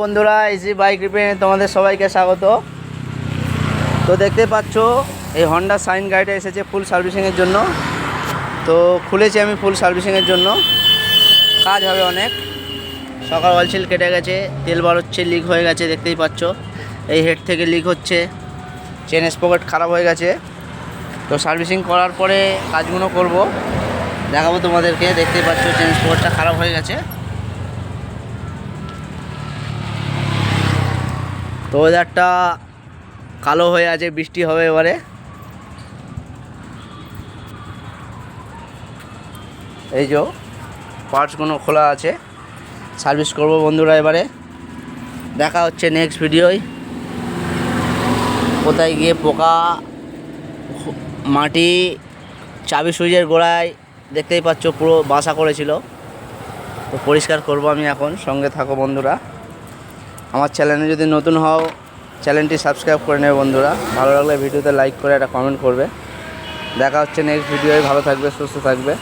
বন্ধুরা easy bike রিপেয়ারে তোমাদের সবাইকে স্বাগত। তো দেখতে পাচ্ছ এই হন্ডা সাইন গাড়িটা এসেছে ফুল সার্ভিসিংয়ের জন্য। তো খুলেছি আমি ফুল সার্ভিসিংয়ের জন্য, কাজ হবে অনেক। সকাল ওয়ালছিল কেটে গেছে, তেল বার হচ্ছে, লিক হয়ে গেছে, দেখতেই পাচ্ছ এই হেড থেকে লিক হচ্ছে, চেন স্পকেট খারাপ হয়ে গেছে। তো সার্ভিসিং করার পরে কাজগুলো করব, দেখাবো তোমাদেরকে। দেখতেই পাচ্ছ চেন স্পকেটটা খারাপ হয়ে গেছে। তো ওয়েদারটা কালো হয়ে আছে, বৃষ্টি হবে এবারে। এই যে পার্টসগুলো খোলা আছে, সার্ভিস করব বন্ধুরা। এবারে দেখা হচ্ছে নেক্সট ভিডিওয়। কোথায় গিয়ে পোকা, মাটি, চাবি সুইচের গোড়ায় দেখতেই পাচ্ছ পুরো বাসা করেছিল। তো পরিষ্কার করব আমি এখন, সঙ্গে থাকো বন্ধুরা। আমার চ্যানেলে যদি নতুন হও চ্যানেলটি সাবস্ক্রাইব করে নেবে বন্ধুরা। ভালো লাগলে ভিডিওতে লাইক করে একটা কমেন্ট করবে। দেখা হচ্ছে নেক্সট ভিডিওয়। ভালো থাকবে, সুস্থ থাকবে।